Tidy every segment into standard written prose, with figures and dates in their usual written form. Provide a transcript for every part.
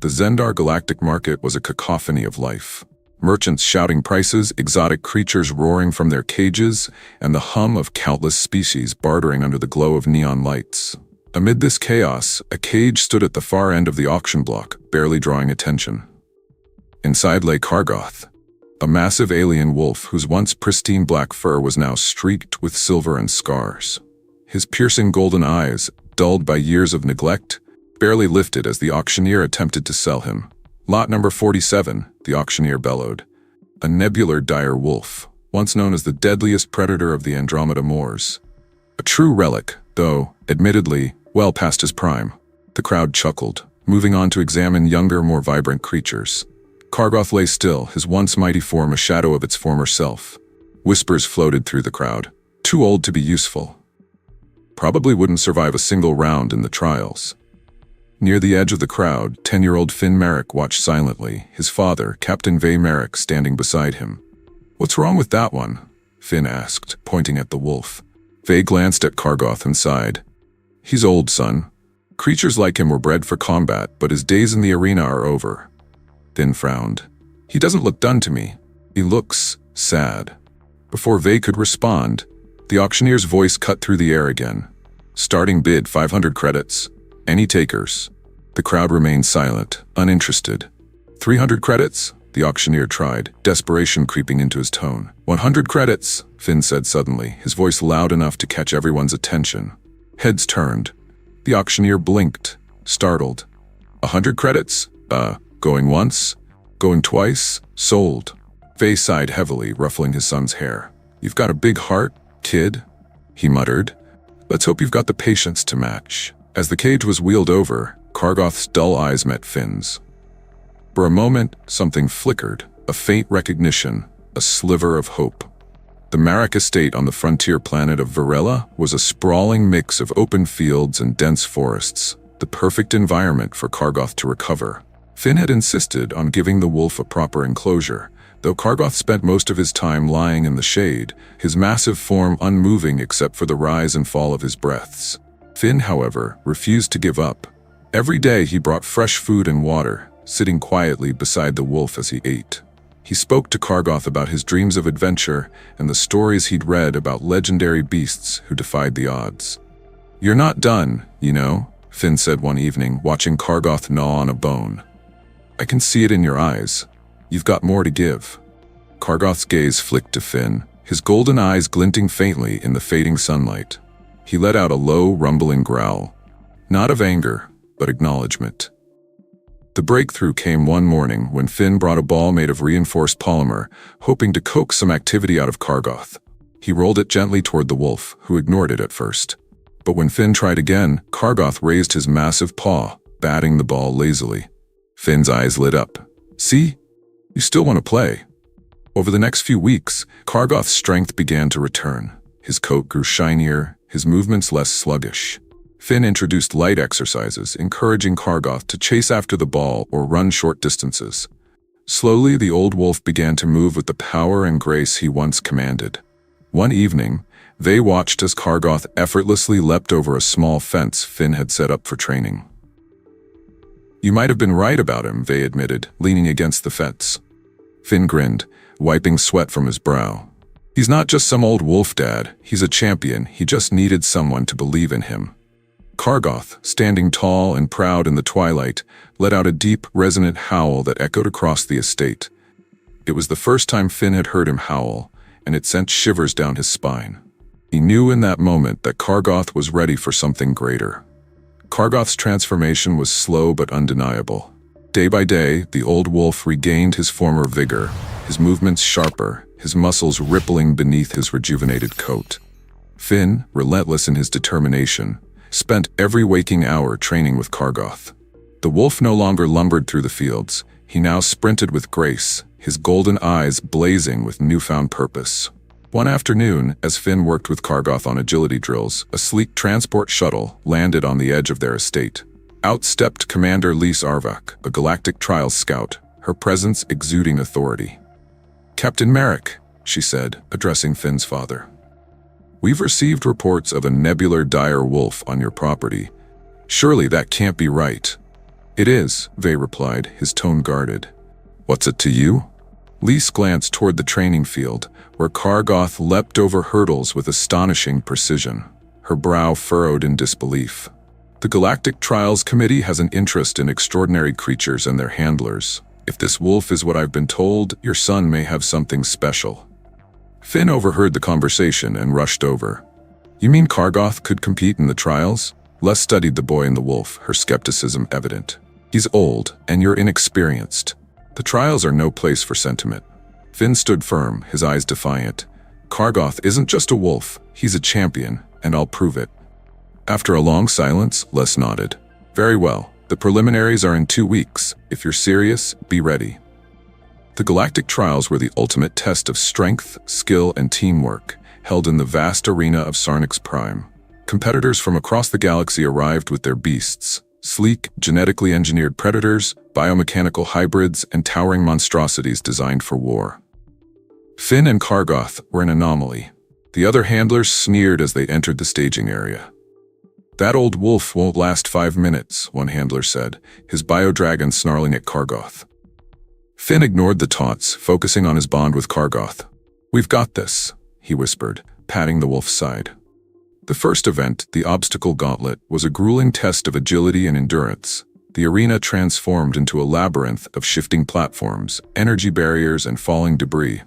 The Zendar galactic market was a cacophony of life. Merchants shouting prices, exotic creatures roaring from their cages, and the hum of countless species bartering under the glow of neon lights. Amid this chaos, a cage stood at the far end of the auction block, barely drawing attention. Inside lay Kargoth, a massive alien wolf whose once pristine black fur was now streaked with silver and scars. His piercing golden eyes, dulled by years of neglect, barely lifted as the auctioneer attempted to sell him. Lot number 47, the auctioneer bellowed. A nebular dire wolf, once known as the deadliest predator of the Andromeda moors. A true relic, though, admittedly, well past his prime. The crowd chuckled, moving on to examine younger, more vibrant creatures. Kargoth lay still, his once mighty form a shadow of its former self. Whispers floated through the crowd. Too old to be useful. Probably wouldn't survive a single round in the trials. Near the edge of the crowd, 10-year-old Finn Merrick watched silently, his father, Captain Vay Merrick, standing beside him. "What's wrong with that one?" Finn asked, pointing at the wolf. Vay glanced at Kargoth and sighed. "He's old, son. Creatures like him were bred for combat, but his days in the arena are over." Finn frowned. "He doesn't look done to me. He looks sad." Before Vay could respond, the auctioneer's voice cut through the air again. "Starting bid 500 credits. Any takers?" The crowd remained silent, uninterested. 300 credits? The auctioneer tried, desperation creeping into his tone. 100 credits, Finn said suddenly, his voice loud enough to catch everyone's attention. Heads turned. The auctioneer blinked, startled. 100 credits? Going once? Going twice? Sold. Vay sighed heavily, ruffling his son's hair. "You've got a big heart, kid," he muttered. "Let's hope you've got the patience to match." As the cage was wheeled over, Kargoth's dull eyes met Finn's. For a moment, something flickered, a faint recognition, a sliver of hope. The Marek estate on the frontier planet of Varela was a sprawling mix of open fields and dense forests, the perfect environment for Kargoth to recover. Finn had insisted on giving the wolf a proper enclosure, though Kargoth spent most of his time lying in the shade, his massive form unmoving except for the rise and fall of his breaths. Finn, however, refused to give up. Every day he brought fresh food and water, sitting quietly beside the wolf as he ate. He spoke to Kargoth about his dreams of adventure and the stories he'd read about legendary beasts who defied the odds. "You're not done, you know," Finn said one evening, watching Kargoth gnaw on a bone. "I can see it in your eyes. You've got more to give." Kargoth's gaze flicked to Finn, his golden eyes glinting faintly in the fading sunlight. He let out a low, rumbling growl. Not of anger, but acknowledgement. The breakthrough came one morning when Finn brought a ball made of reinforced polymer, hoping to coax some activity out of Kargoth. He rolled it gently toward the wolf, who ignored it at first. But when Finn tried again, Kargoth raised his massive paw, batting the ball lazily. Finn's eyes lit up. "See? You still want to play." Over the next few weeks, Kargoth's strength began to return. His coat grew shinier, his movements less sluggish. Finn introduced light exercises, encouraging Kargoth to chase after the ball or run short distances. Slowly, the old wolf began to move with the power and grace he once commanded. One evening, they watched as Kargoth effortlessly leapt over a small fence Finn had set up for training. "You might have been right about him," Vay admitted, leaning against the fence. Finn grinned, wiping sweat from his brow. "He's not just some old wolf, Dad. He's a champion. He just needed someone to believe in him." Kargoth, standing tall and proud in the twilight, let out a deep, resonant howl that echoed across the estate. It was the first time Finn had heard him howl, and it sent shivers down his spine. He knew in that moment that Kargoth was ready for something greater. Kargoth's transformation was slow but undeniable. Day by day, the old wolf regained his former vigor, his movements sharper, his muscles rippling beneath his rejuvenated coat. Finn, relentless in his determination, spent every waking hour training with Kargoth. The wolf no longer lumbered through the fields. He now sprinted with grace, his golden eyes blazing with newfound purpose. One afternoon, as Finn worked with Kargoth on agility drills, a sleek transport shuttle landed on the edge of their estate. Out stepped Commander Lise Arvak, a galactic trials scout, her presence exuding authority. "Captain Merrick," she said, addressing Finn's father. "We've received reports of a nebular dire wolf on your property. Surely that can't be right." "It is," Vey replied, his tone guarded. "What's it to you?" Lise glanced toward the training field, where Kargoth leapt over hurdles with astonishing precision, her brow furrowed in disbelief. "The Galactic Trials Committee has an interest in extraordinary creatures and their handlers. If this wolf is what I've been told, your son may have something special." Finn overheard the conversation and rushed over. "You mean Kargoth could compete in the trials?" Les studied the boy and the wolf, her skepticism evident. "He's old, and you're inexperienced. The trials are no place for sentiment." Finn stood firm, his eyes defiant. "Kargoth isn't just a wolf, he's a champion, and I'll prove it." After a long silence, Les nodded. "Very well. The preliminaries are in 2 weeks. If you're serious, be ready." The Galactic Trials were the ultimate test of strength, skill, and teamwork, held in the vast arena of Sarnix Prime. Competitors from across the galaxy arrived with their beasts: sleek, genetically engineered predators, biomechanical hybrids, and towering monstrosities designed for war. Finn and Kargoth were an anomaly. The other handlers sneered as they entered the staging area. "That old wolf won't last 5 minutes," one handler said, his biodragon snarling at Kargoth. Finn ignored the taunts, focusing on his bond with Kargoth. "We've got this," he whispered, patting the wolf's side. The first event, the Obstacle Gauntlet, was a grueling test of agility and endurance. The arena transformed into a labyrinth of shifting platforms, energy barriers, and falling debris.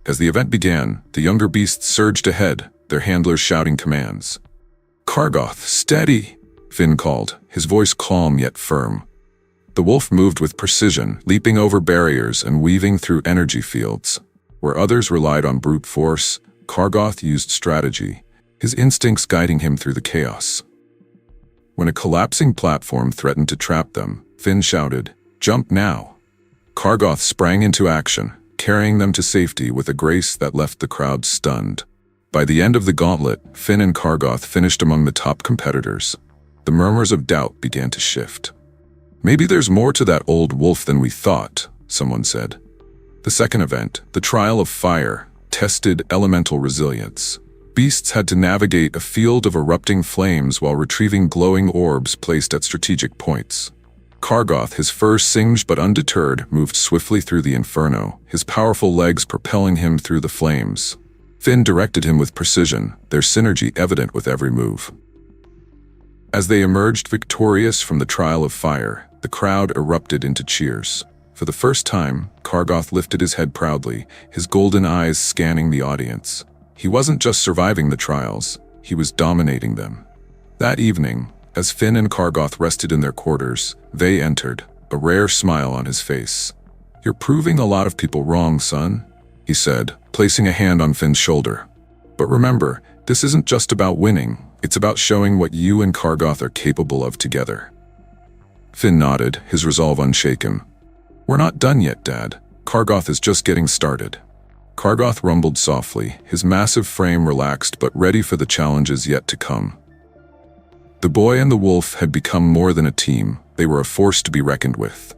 As the event began, the younger beasts surged ahead, their handlers shouting commands. "Kargoth, steady!" Finn called, his voice calm yet firm. The wolf moved with precision, leaping over barriers and weaving through energy fields. Where others relied on brute force, Kargoth used strategy, his instincts guiding him through the chaos. When a collapsing platform threatened to trap them, Finn shouted, "Jump now!" Kargoth sprang into action, carrying them to safety with a grace that left the crowd stunned. By the end of the gauntlet, Finn and Kargoth finished among the top competitors. The murmurs of doubt began to shift. "Maybe there's more to that old wolf than we thought," someone said. The second event, the Trial of Fire, tested elemental resilience. Beasts had to navigate a field of erupting flames while retrieving glowing orbs placed at strategic points. Kargoth, his fur singed but undeterred, moved swiftly through the inferno, his powerful legs propelling him through the flames. Finn directed him with precision, their synergy evident with every move. As they emerged victorious from the Trial of Fire, the crowd erupted into cheers. For the first time, Kargoth lifted his head proudly, his golden eyes scanning the audience. He wasn't just surviving the trials, he was dominating them. That evening, as Finn and Kargoth rested in their quarters, Vey entered, a rare smile on his face. "You're proving a lot of people wrong, son," he said, placing a hand on Finn's shoulder. "But remember, this isn't just about winning, it's about showing what you and Kargoth are capable of together." Finn nodded, his resolve unshaken. "We're not done yet, Dad. Kargoth is just getting started." Kargoth rumbled softly, his massive frame relaxed but ready for the challenges yet to come. The boy and the wolf had become more than a team, they were a force to be reckoned with.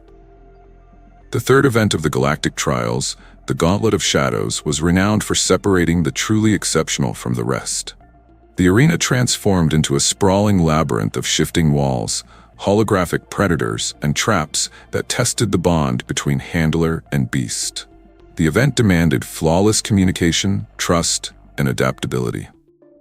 The third event of the Galactic Trials, the Gauntlet of Shadows, was renowned for separating the truly exceptional from the rest. The arena transformed into a sprawling labyrinth of shifting walls, holographic predators, and traps that tested the bond between handler and beast. The event demanded flawless communication, trust, and adaptability.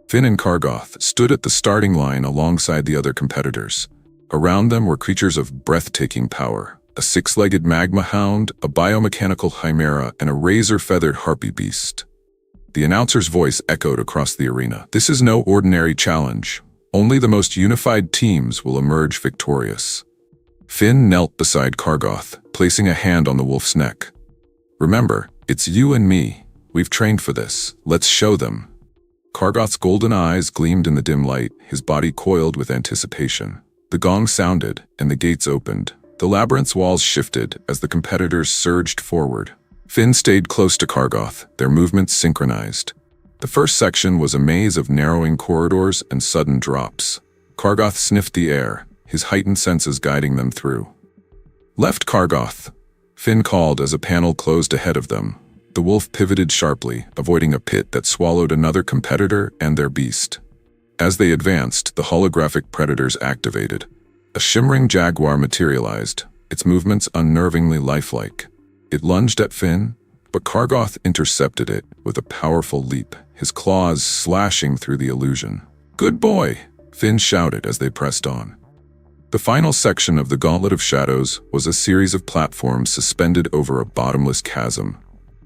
Finn and Kargoth stood at the starting line alongside the other competitors. Around them were creatures of breathtaking power: a 6-legged magma hound, a biomechanical chimera, and a razor-feathered harpy beast. The announcer's voice echoed across the arena. "This is no ordinary challenge. Only the most unified teams will emerge victorious." Finn knelt beside Kargoth, placing a hand on the wolf's neck. "Remember, it's you and me. We've trained for this. Let's show them." Kargoth's golden eyes gleamed in the dim light, his body coiled with anticipation. The gong sounded, and the gates opened. The labyrinth's walls shifted as the competitors surged forward. Finn stayed close to Kargoth, their movements synchronized. The first section was a maze of narrowing corridors and sudden drops. Kargoth sniffed the air, his heightened senses guiding them through. "Left, Kargoth," Finn called as a panel closed ahead of them. The wolf pivoted sharply, avoiding a pit that swallowed another competitor and their beast. As they advanced, the holographic predators activated. A shimmering jaguar materialized, its movements unnervingly lifelike. It lunged at Finn, but Kargoth intercepted it with a powerful leap, his claws slashing through the illusion. "Good boy!" Finn shouted as they pressed on. The final section of the Gauntlet of Shadows was a series of platforms suspended over a bottomless chasm.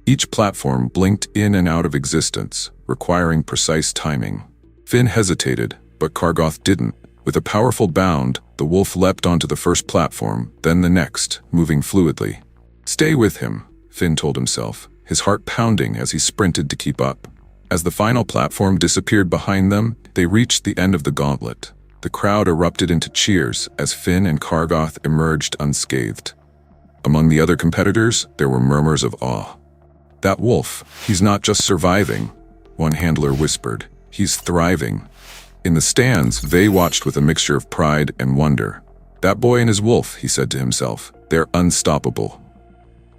Each platform blinked in and out of existence, requiring precise timing. Finn hesitated, but Kargoth didn't. With a powerful bound, the wolf leapt onto the first platform, then the next, moving fluidly. "Stay with him," Finn told himself, his heart pounding as he sprinted to keep up. As the final platform disappeared behind them, they reached the end of the gauntlet. The crowd erupted into cheers as Finn and Kargoth emerged unscathed. Among the other competitors, there were murmurs of awe. "That wolf, he's not just surviving," one handler whispered. "He's thriving." In the stands, Vey watched with a mixture of pride and wonder. "That boy and his wolf," he said to himself, "they're unstoppable."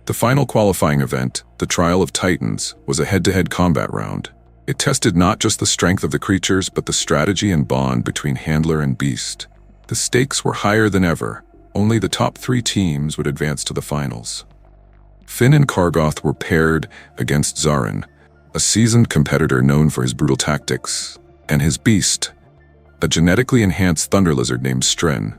The final qualifying event, the Trial of Titans, was a head-to-head combat round. It tested not just the strength of the creatures, but the strategy and bond between handler and beast. The stakes were higher than ever. Only the top 3 teams would advance to the finals. Finn and Kargoth were paired against Zarin, a seasoned competitor known for his brutal tactics, and his beast, a genetically enhanced thunder lizard named Stren.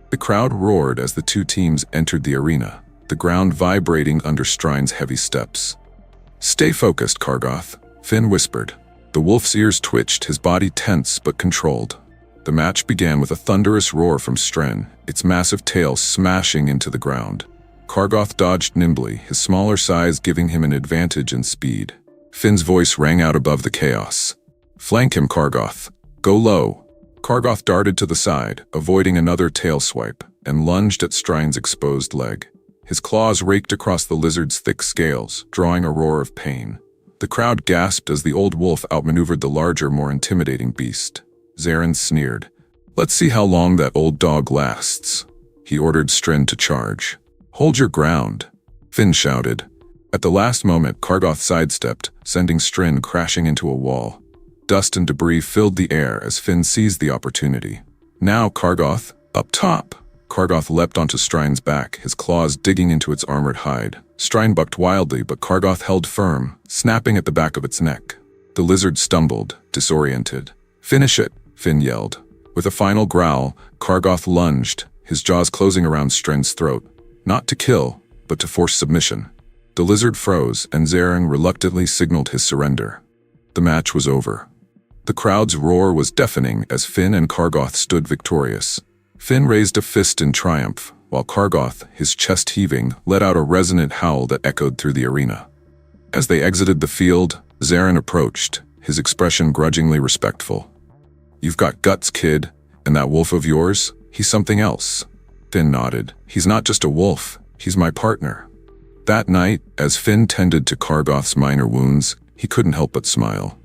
The crowd roared as the 2 teams entered the arena, the ground vibrating under Stren's heavy steps. "Stay focused, Kargoth," Finn whispered. The wolf's ears twitched, his body tense but controlled. The match began with a thunderous roar from Stren, its massive tail smashing into the ground. Kargoth dodged nimbly, his smaller size giving him an advantage in speed. Finn's voice rang out above the chaos. "Flank him, Kargoth. Go low." Kargoth darted to the side, avoiding another tail swipe, and lunged at Stren's exposed leg. His claws raked across the lizard's thick scales, drawing a roar of pain. The crowd gasped as the old wolf outmaneuvered the larger, more intimidating beast. Zarin sneered. "Let's see how long that old dog lasts." He ordered Stren to charge. "Hold your ground," Finn shouted. At the last moment, Kargoth sidestepped, sending Stren crashing into a wall. Dust and debris filled the air as Finn seized the opportunity. "Now, Kargoth, up top!" Kargoth leapt onto Stren's back, his claws digging into its armored hide. Stren bucked wildly, but Kargoth held firm, snapping at the back of its neck. The lizard stumbled, disoriented. "Finish it," Finn yelled. With a final growl, Kargoth lunged, his jaws closing around Stren's throat. Not to kill, but to force submission. The lizard froze, and Zarin reluctantly signaled his surrender. The match was over. The crowd's roar was deafening as Finn and Kargoth stood victorious. Finn raised a fist in triumph, while Kargoth, his chest heaving, let out a resonant howl that echoed through the arena. As they exited the field, Zarin approached, his expression grudgingly respectful. "You've got guts, kid, and that wolf of yours, he's something else." Finn nodded. "He's not just a wolf, he's my partner." That night, as Finn tended to Kargoth's minor wounds, he couldn't help but smile.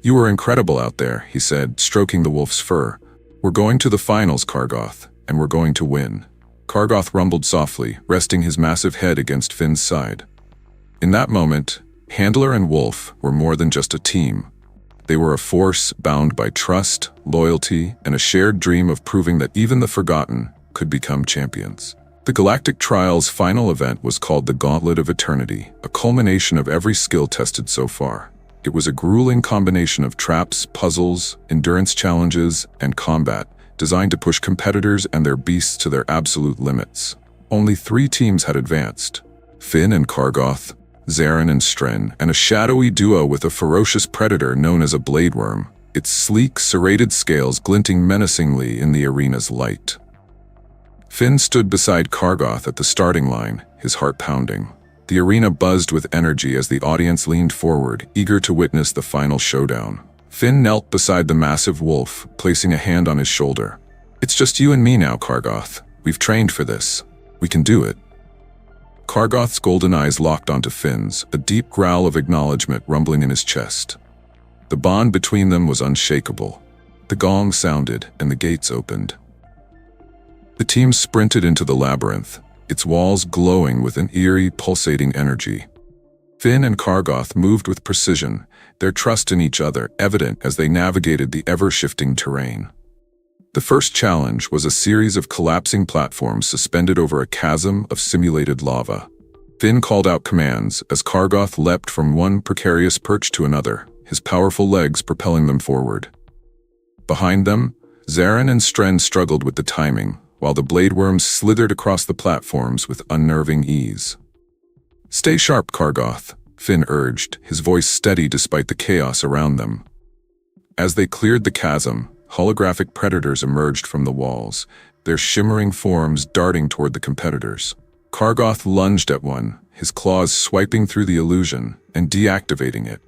"You were incredible out there," he said, stroking the wolf's fur. "We're going to the finals, Kargoth, and we're going to win." Kargoth rumbled softly, resting his massive head against Finn's side. In that moment, Handler and Wolf were more than just a team. They were a force bound by trust, loyalty, and a shared dream of proving that even the forgotten could become champions. The Galactic Trial's final event was called the Gauntlet of Eternity, a culmination of every skill tested so far. It was a grueling combination of traps, puzzles, endurance challenges, and combat, designed to push competitors and their beasts to their absolute limits. Only 3 teams had advanced: Finn and Kargoth, Zarin and Stren, and a shadowy duo with a ferocious predator known as a blade worm, its sleek, serrated scales glinting menacingly in the arena's light. Finn stood beside Kargoth at the starting line, his heart pounding. The arena buzzed with energy as the audience leaned forward, eager to witness the final showdown. Finn knelt beside the massive wolf, placing a hand on his shoulder. "It's just you and me now, Kargoth. We've trained for this. We can do it." Kargoth's golden eyes locked onto Finn's, a deep growl of acknowledgement rumbling in his chest. The bond between them was unshakable. The gong sounded, and the gates opened. The team sprinted into the labyrinth, its walls glowing with an eerie, pulsating energy. Finn and Kargoth moved with precision, their trust in each other evident as they navigated the ever-shifting terrain. The first challenge was a series of collapsing platforms suspended over a chasm of simulated lava. Finn called out commands as Kargoth leapt from one precarious perch to another, his powerful legs propelling them forward. Behind them, Zarin and Stren struggled with the timing, while the blade worms slithered across the platforms with unnerving ease. "Stay sharp, Kargoth," Finn urged, his voice steady despite the chaos around them. As they cleared the chasm, holographic predators emerged from the walls, their shimmering forms darting toward the competitors. Kargoth lunged at one, his claws swiping through the illusion and deactivating it.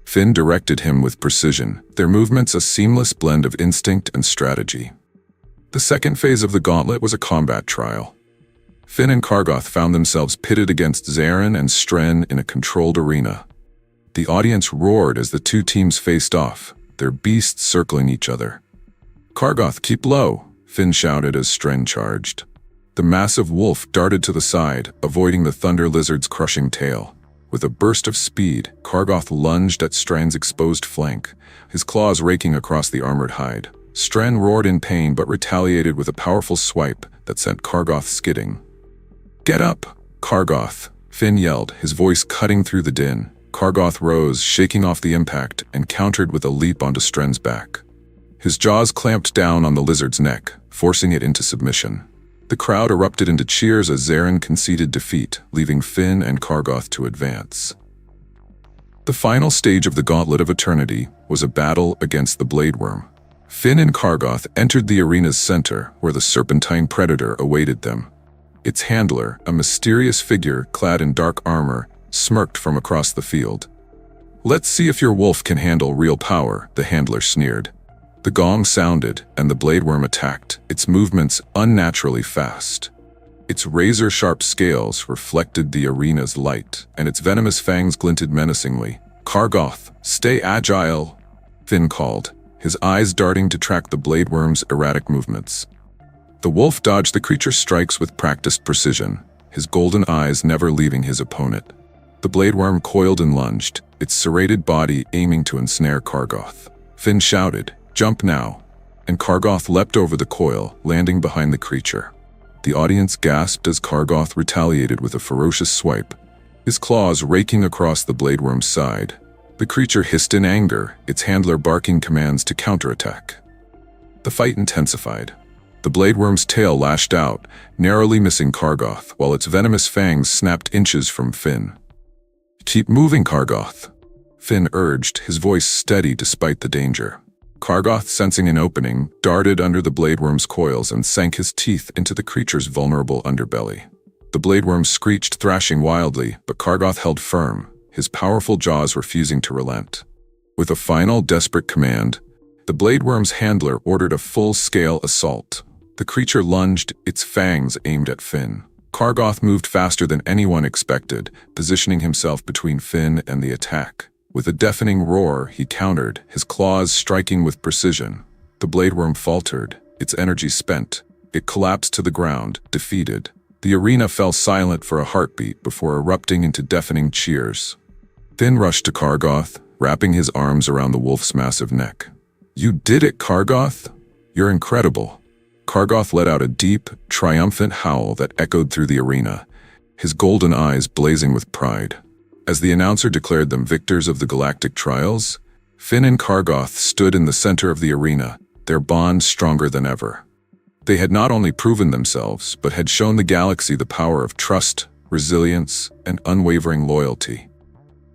Finn directed him with precision, their movements a seamless blend of instinct and strategy. The second phase of the gauntlet was a combat trial. Finn and Kargoth found themselves pitted against Zarin and Stren in a controlled arena. The audience roared as the two teams faced off, their beasts circling each other. "Kargoth, keep low," Finn shouted as Stren charged. The massive wolf darted to the side, avoiding the thunder lizard's crushing tail. With a burst of speed, Kargoth lunged at Stren's exposed flank, his claws raking across the armored hide. Stren roared in pain but retaliated with a powerful swipe that sent Kargoth skidding. "Get up, Kargoth," Finn yelled, his voice cutting through the din. Kargoth rose, shaking off the impact, and countered with a leap onto Stren's back. His jaws clamped down on the lizard's neck, forcing it into submission. The crowd erupted into cheers as Zarin conceded defeat, leaving Finn and Kargoth to advance. The final stage of the Gauntlet of Eternity was a battle against the Blade Worm. Finn and Kargoth entered the arena's center, where the serpentine predator awaited them. Its handler, a mysterious figure clad in dark armor, smirked from across the field. "Let's see if your wolf can handle real power," the handler sneered. The gong sounded, and the blade worm attacked, its movements unnaturally fast. Its razor-sharp scales reflected the arena's light, and its venomous fangs glinted menacingly. "Kargoth, stay agile," Finn called, his eyes darting to track the blade worm's erratic movements. The wolf dodged the creature's strikes with practiced precision, his golden eyes never leaving his opponent. The blade worm coiled and lunged, its serrated body aiming to ensnare Kargoth. Finn shouted, "Jump now," and Kargoth leapt over the coil, landing behind the creature. The audience gasped as Kargoth retaliated with a ferocious swipe, his claws raking across the blade worm's side. The creature hissed in anger, its handler barking commands to counterattack. The fight intensified. The blade worm's tail lashed out, narrowly missing Kargoth, while its venomous fangs snapped inches from Finn. "Keep moving, Kargoth," Finn urged, his voice steady despite the danger. Kargoth, sensing an opening, darted under the blade worm's coils and sank his teeth into the creature's vulnerable underbelly. The blade worm screeched, thrashing wildly, but Kargoth held firm, his powerful jaws refusing to relent. With a final, desperate command, the blade worm's handler ordered a full-scale assault. The creature lunged, its fangs aimed at Finn. Kargoth moved faster than anyone expected, positioning himself between Finn and the attack. With a deafening roar, he countered, his claws striking with precision. The blade worm faltered, its energy spent. It collapsed to the ground, defeated. The arena fell silent for a heartbeat before erupting into deafening cheers. Finn rushed to Kargoth, wrapping his arms around the wolf's massive neck. "You did it, Kargoth! You're incredible." Kargoth let out a deep, triumphant howl that echoed through the arena, his golden eyes blazing with pride. As the announcer declared them victors of the galactic trials, Finn and Kargoth stood in the center of the arena, their bond stronger than ever. They had not only proven themselves, but had shown the galaxy the power of trust, resilience, and unwavering loyalty.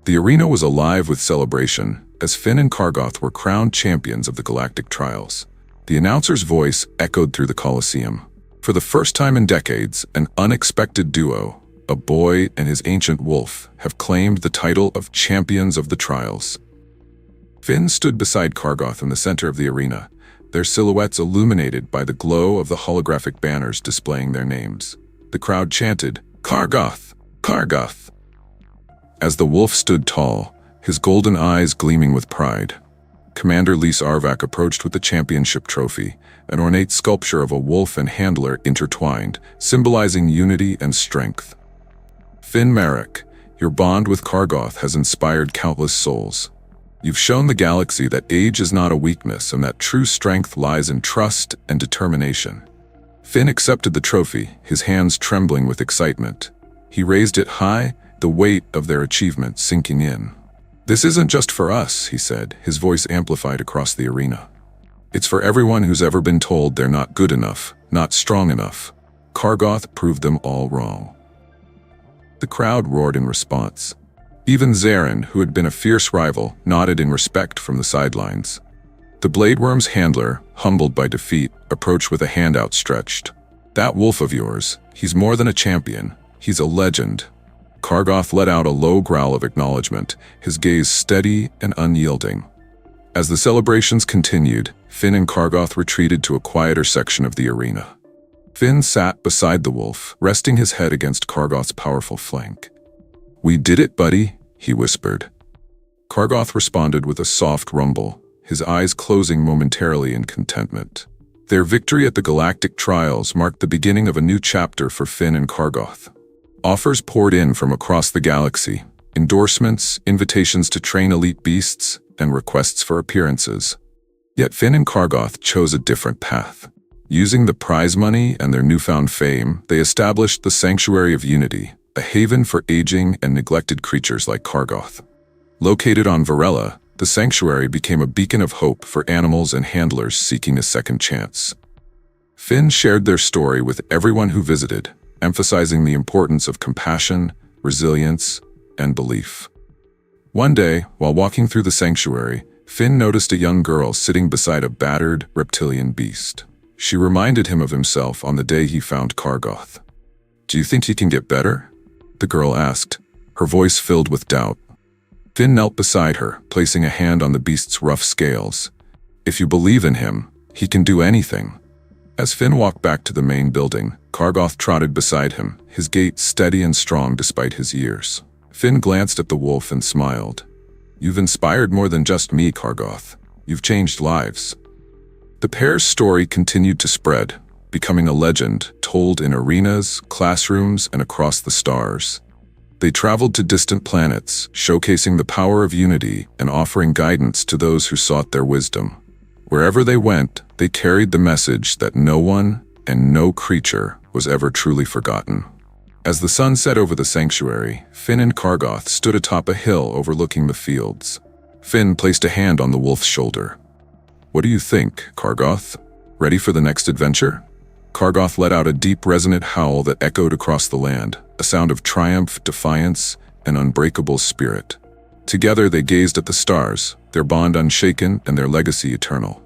The arena was alive with celebration, as Finn and Kargoth were crowned champions of the galactic trials. The announcer's voice echoed through the Colosseum. For the first time in decades, an unexpected duo, a boy and his ancient wolf, have claimed the title of champions of the trials. Finn stood beside Kargoth in the center of the arena, their silhouettes illuminated by the glow of the holographic banners displaying their names. The crowd chanted, "Kargoth! Kargoth!" As the wolf stood tall, his golden eyes gleaming with pride. Commander Lys Arvak approached with the championship trophy, an ornate sculpture of a wolf and handler intertwined, symbolizing unity and strength. "Finn Marek, your bond with Kargoth has inspired countless souls." You've shown the galaxy that age is not a weakness and that true strength lies in trust and determination." Finn accepted the trophy, his hands trembling with excitement. He raised it high, the weight of their achievement sinking in. "This isn't just for us," he said, his voice amplified across the arena. "It's for everyone who's ever been told they're not good enough, not strong enough." Kargoth proved them all wrong. The crowd roared in response. Even Zarin, who had been a fierce rival, nodded in respect from the sidelines. The Blade Worm's handler, humbled by defeat, approached with a hand outstretched. "That wolf of yours, he's more than a champion, he's a legend." Kargoth let out a low growl of acknowledgement, his gaze steady and unyielding. As the celebrations continued, Finn and Kargoth retreated to a quieter section of the arena. Finn sat beside the wolf, resting his head against Kargoth's powerful flank. "We did it, buddy," he whispered. Kargoth responded with a soft rumble, his eyes closing momentarily in contentment. Their victory at the Galactic Trials marked the beginning of a new chapter for Finn and Kargoth. Offers poured in from across the galaxy, endorsements, invitations to train elite beasts, and requests for appearances. Yet Finn and Kargoth chose a different path. Using the prize money and their newfound fame, they established the Sanctuary of Unity, a haven for aging and neglected creatures like Kargoth. Located on Varela, the sanctuary became a beacon of hope for animals and handlers seeking a second chance. Finn shared their story with everyone who visited, emphasizing the importance of compassion, resilience, and belief. One day, while walking through the sanctuary, Finn noticed a young girl sitting beside a battered reptilian beast. She reminded him of himself on the day he found Kargoth. "Do you think he can get better?" the girl asked, her voice filled with doubt. Finn knelt beside her, placing a hand on the beast's rough scales. "If you believe in him, he can do anything." As Finn walked back to the main building, Kargoth trotted beside him, his gait steady and strong despite his years. Finn glanced at the wolf and smiled. "You've inspired more than just me, Kargoth. You've changed lives." The pair's story continued to spread, becoming a legend told in arenas, classrooms, and across the stars. They traveled to distant planets, showcasing the power of unity and offering guidance to those who sought their wisdom. Wherever they went, they carried the message that no one and no creature was ever truly forgotten. As the sun set over the sanctuary, Finn and Kargoth stood atop a hill overlooking the fields. Finn placed a hand on the wolf's shoulder. "What do you think, Kargoth? Ready for the next adventure?" Kargoth let out a deep, resonant howl that echoed across the land, a sound of triumph, defiance, and unbreakable spirit. Together they gazed at the stars, their bond unshaken and their legacy eternal.